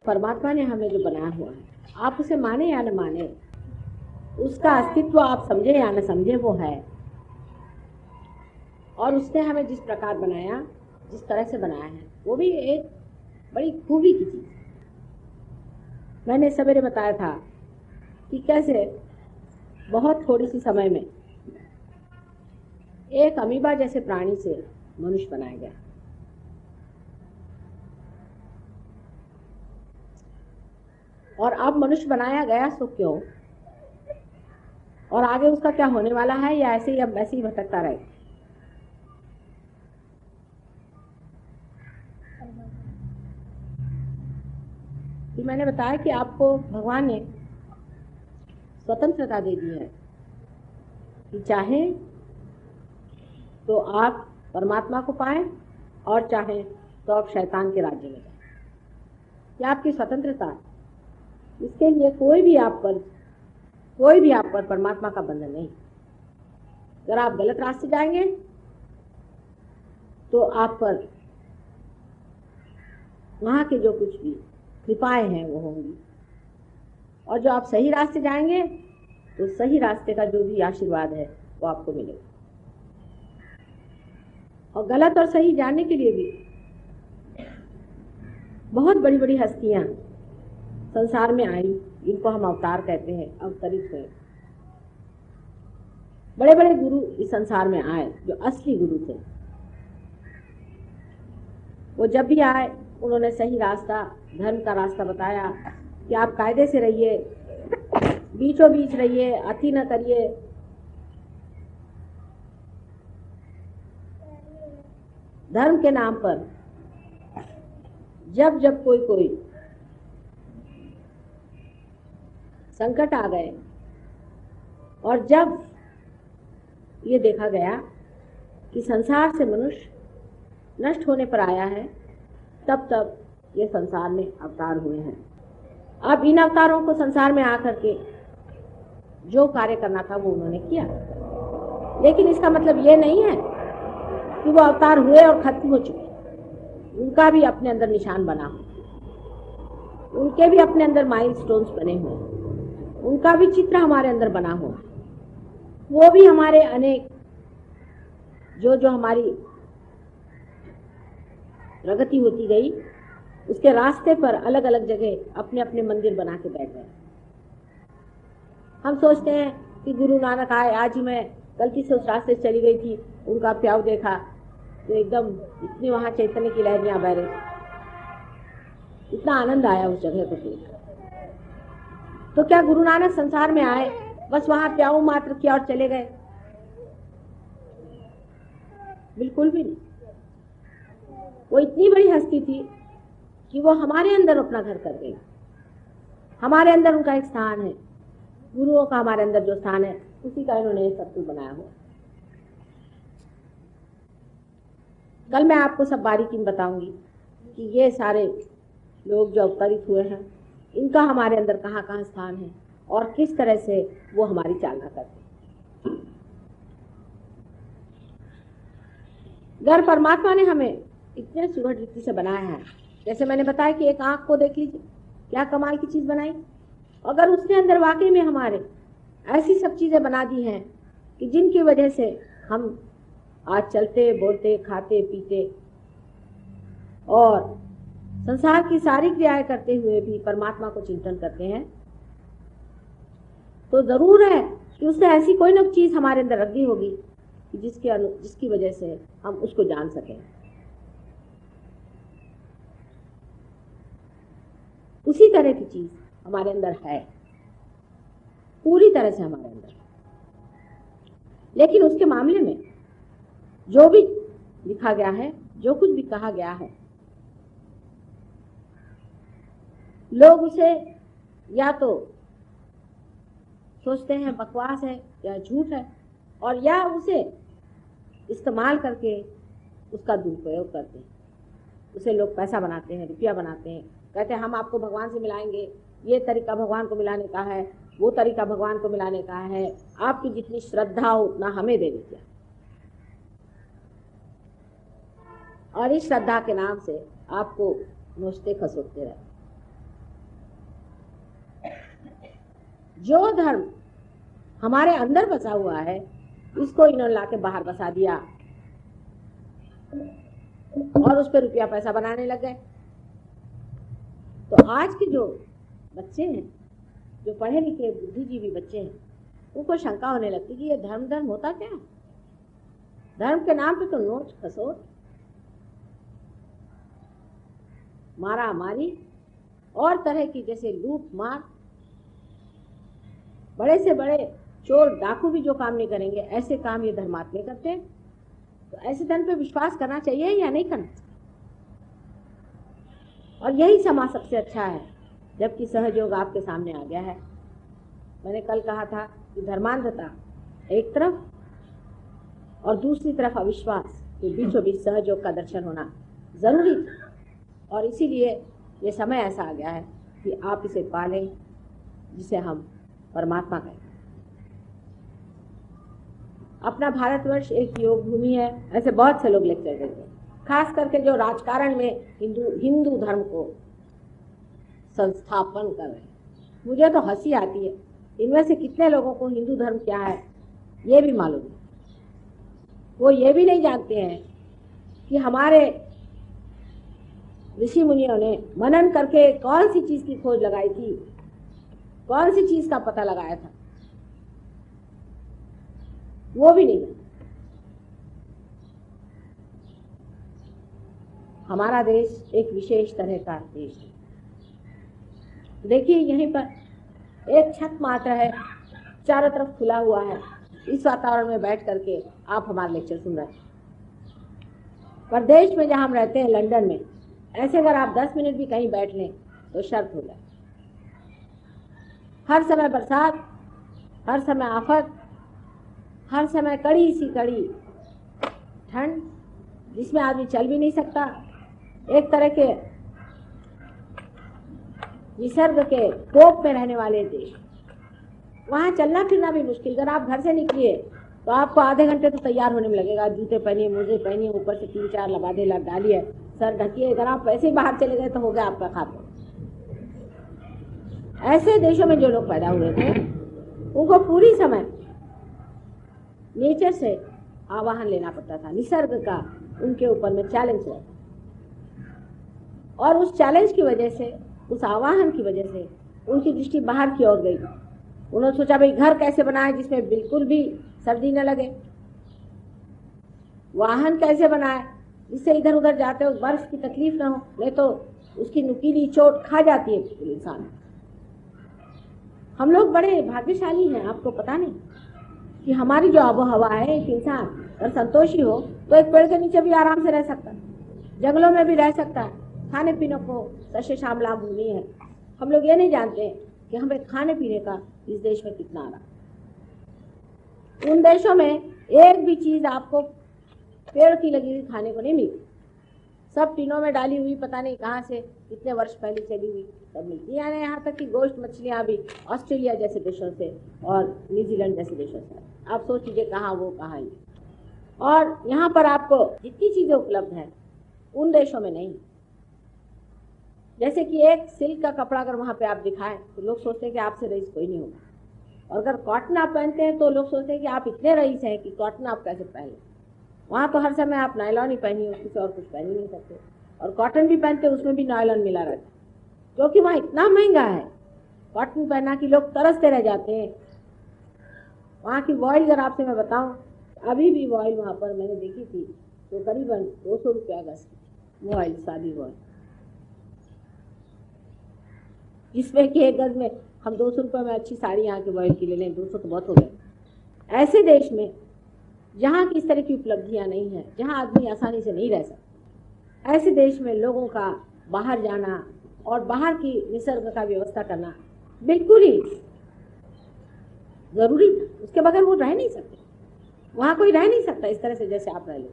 परमात्मा ने हमें जो बनाया हुआ है, आप उसे माने या न माने, उसका अस्तित्व आप समझे या न समझे, वो है। और उसने हमें जिस प्रकार बनाया, जिस तरह से बनाया है, वो भी एक बड़ी खूबी की चीज़। मैंने सवेरे बताया था कि कैसे बहुत थोड़ी सी समय में एक अमीबा जैसे प्राणी से मनुष्य बनाया गया। और अब मनुष्य बनाया गया सो क्यों, और आगे उसका क्या होने वाला है, या ऐसे ही अब वैसे ही भटकता रहे। कि मैंने बताया कि आपको भगवान ने स्वतंत्रता दे दी है कि चाहे तो आप परमात्मा को पाएं और चाहे तो आप शैतान के राज्य में जाएं। यह आपकी स्वतंत्रता। इसके लिए कोई भी आप पर परमात्मा का बंधन नहीं। अगर आप गलत रास्ते जाएंगे तो आप पर वहां के जो कुछ भी कृपाएं हैं वो होंगी, और जो आप सही रास्ते जाएंगे तो सही रास्ते का जो भी आशीर्वाद है वो आपको मिलेगा। और गलत और सही जानने के लिए भी बहुत बड़ी बड़ी हस्तियां संसार में आई, इनको हम अवतार कहते हैं, अवतरित हुए। बड़े बड़े गुरु इस संसार में आए जो असली गुरु थे। वो जब भी आए उन्होंने सही रास्ता, धर्म का रास्ता बताया कि आप कायदे से रहिए, बीचों बीच रहिए, अति न करिए, धर्म के नाम पर जब जब कोई संकट आ गए और जब ये देखा गया कि संसार से मनुष्य नष्ट होने पर आया है, तब तब ये संसार में अवतार हुए हैं। अब इन अवतारों को संसार में आकर के जो कार्य करना था वो उन्होंने किया, लेकिन इसका मतलब ये नहीं है कि वो अवतार हुए और खत्म हो चुके। उनका भी अपने अंदर निशान बना हो, उनके भी अपने अंदर माइलस्टोन्स बने हुए, उनका भी चित्र हमारे अंदर बना हुआ। वो भी हमारे अनेक जो हमारी प्रगति होती गई, उसके रास्ते पर अलग अलग जगह अपने अपने मंदिर बना के बैठ गए। हम सोचते हैं कि गुरु नानक आए, आज ही मैं गलती से उस रास्ते से चली गई थी, उनका प्याऊ देखा तो एकदम इतनी वहां चैतन्य की लहरियां बह रही, इतना आनंद आया उस जगह को देख। तो क्या गुरु नानक संसार में आए, बस वहां प्याऊ मात्र किया और चले गए? बिल्कुल भी नहीं। वो इतनी बड़ी हस्ती थी कि वो हमारे अंदर अपना घर कर गई। हमारे अंदर उनका एक स्थान है, गुरुओं का हमारे अंदर जो स्थान है, उसी का इन्होंने सब कुछ बनाया हुआ। कल मैं आपको सब बारीकी में बताऊंगी कि ये सारे लोग जो अवतरित हुए हैं, इनका हमारे अंदर कहाँ कहाँ स्थान है और किस तरह से वो हमारी चालना करते हैं। अगर परमात्मा ने हमें इतने सुघड़ रीति से बनाया है, जैसे मैंने बताया कि एक आंख को देख लीजिए, क्या कमाल की चीज बनाई। अगर उसने अंदर वाकई में हमारे ऐसी सब चीजें बना दी हैं कि जिनकी वजह से हम आज चलते, बोलते, खाते, पीते और संसार की सारी क्रियाएं करते हुए भी परमात्मा को चिंतन करते हैं, तो जरूर है कि उसने ऐसी कोई न चीज हमारे अंदर रख दी होगी कि जिसकी वजह से हम उसको जान सकें। उसी तरह की चीज हमारे अंदर है, पूरी तरह से हमारे अंदर। लेकिन उसके मामले में जो भी लिखा गया है, जो कुछ भी कहा गया है, लोग उसे या तो सोचते हैं बकवास है या झूठ है, और या उसे इस्तेमाल करके उसका दुरुपयोग करते हैं। उसे लोग पैसा बनाते हैं, रुपया बनाते हैं, कहते हैं हम आपको भगवान से मिलाएंगे, ये तरीका भगवान को मिलाने का है, वो तरीका भगवान को मिलाने का है, आपकी जितनी श्रद्धा हो उतना हमें दे दीजिए। और इस श्रद्धा के नाम से आपको नोचते खसोटते रहे। जो धर्म हमारे अंदर बसा हुआ है इसको इन्होंने लाके बाहर बसा दिया और उस पर रुपया पैसा बनाने लग गए। तो आज के जो बच्चे हैं, जो पढ़े लिखे बुद्धिजीवी बच्चे हैं, उनको शंका होने लगती कि ये धर्म होता क्या है? धर्म के नाम पे तो नोच खसोट, मारा मारी और तरह की जैसे लूट मार, बड़े से बड़े चोर डाकू भी जो काम नहीं करेंगे ऐसे काम ये धर्मात्मे करते हैं। तो ऐसे धर्म पे विश्वास करना चाहिए या नहीं करना चाहिए? और यही समाज सबसे अच्छा है जबकि सहयोग आपके सामने आ गया है। मैंने कल कहा था कि धर्मांधता एक तरफ और दूसरी तरफ अविश्वास के बीचों बीच सहयोग का दर्शन होना जरूरी था, और इसीलिए ये समय ऐसा आ गया है कि आप इसे पालें जिसे हम परमात्मा कहते हैं। अपना भारतवर्ष एक योग भूमि है, ऐसे बहुत से लोग लेक्चर देते हैं, खास करके जो राजकारण में हिंदू धर्म को संस्थापन कर रहे हैं। मुझे तो हंसी आती है, इनमें से कितने लोगों को हिंदू धर्म क्या है ये भी मालूम नहीं। वो ये भी नहीं जानते हैं कि हमारे ऋषि मुनियों ने मनन करके कौन सी चीज की खोज लगाई थी, कौन सी चीज का पता लगाया था, वो भी नहीं। हमारा देश एक विशेष तरह का देश है। देखिए यहीं पर एक छत मात्र है, चारों तरफ खुला हुआ है। इस वातावरण में बैठ करके आप हमारा लेक्चर सुन रहे हैं। पर देश में जहां हम रहते हैं, लंदन में, ऐसे अगर आप 10 मिनट भी कहीं बैठ लें तो शर्त हो जाए। हर समय बरसात, हर समय आफत, हर समय कड़ी सी कड़ी ठंड जिसमें आदमी चल भी नहीं सकता। एक तरह के निसर्ग के कोप में रहने वाले देश, वहाँ चलना फिरना भी मुश्किल। अगर आप घर से निकलिए तो आपको आधे घंटे तो तैयार होने में लगेगा। जूते पहनिए, मोजे पहनिए, ऊपर से 3-4 लबादे डालिए, सर ढकिए। अगर आप वैसे ही बाहर चले गए तो हो गया आपका खाता। ऐसे देशों में जो लोग पैदा हुए थे उनको पूरी समय नेचर से आवाहन लेना पड़ता था, निसर्ग का उनके ऊपर में चैलेंज रहता। और उस चैलेंज की वजह से, उस आवाहन की वजह से उनकी दृष्टि बाहर की ओर गई। उन्होंने सोचा भाई घर कैसे बनाए जिसमें बिल्कुल भी सर्दी न लगे, वाहन कैसे बनाए जिससे इधर उधर जाते हो बर्फ की तकलीफ ना हो, नहीं तो उसकी नुकीली चोट खा जाती है इंसान। हम लोग बड़े भाग्यशाली हैं, आपको पता नहीं कि हमारी जो आबो हवा है, एक इंसान अगर संतोषी हो तो एक पेड़ के नीचे भी आराम से रह सकता है, जंगलों में भी रह सकता है। खाने पीने को सस्य श्यामला भूमि है। हम लोग ये नहीं जानते कि हमें खाने पीने का इस देश में कितना आ रहा। उन देशों में एक भी चीज आपको पेड़ की लगी हुई खाने को नहीं मिलती, सब टीनों में डाली हुई, पता नहीं कहाँ से कितने वर्ष पहले चली हुई सब मिलती है। यहाँ तक कि गोश्त मछलियाँ भी ऑस्ट्रेलिया जैसे देशों से और न्यूजीलैंड जैसे देशों से। आप सोच लीजिए कहाँ वो कहाँ ये। और यहाँ पर आपको जितनी चीजें उपलब्ध हैं उन देशों में नहीं। जैसे कि एक सिल्क का कपड़ा अगर वहाँ पे आप दिखाएं तो लोग सोचते हैं कि आपसे रईस कोई नहीं होगा, और अगर कॉटन आप पहनते हैं तो लोग सोचते हैं कि आप इतने रईस हैं कि कॉटन आप कैसे पहन लें। वहाँ तो हर समय आप नायलॉन ही पहनिए, किसी और कुछ पहन ही नहीं सकते। और कॉटन भी पहनते उसमें भी नायलॉन मिला रहता है, क्योंकि वहाँ इतना महंगा है कॉटन पहना कि लोग तरसते रह जाते हैं। वहाँ की वॉइल अगर आपसे मैं बताऊँ, अभी भी वॉइल वहाँ पर मैंने देखी थी तो करीबन 200 रुपया गज की वॉइल, सादी वॉइल, जिसमें कि एक गज में हम 200 रुपये में अच्छी साड़ी यहाँ की वॉइल की ले लें, 200 तो बहुत हो गए। ऐसे देश में जहाँ की इस तरह की उपलब्धियाँ नहीं हैं, जहाँ आदमी आसानी से नहीं रह सकता, ऐसे देश में लोगों का बाहर जाना और बाहर की निसर्ग का व्यवस्था करना बिल्कुल ही जरूरी था। उसके बगैर वो रह नहीं सकते, वहाँ कोई रह नहीं सकता इस तरह से जैसे आप रह लो।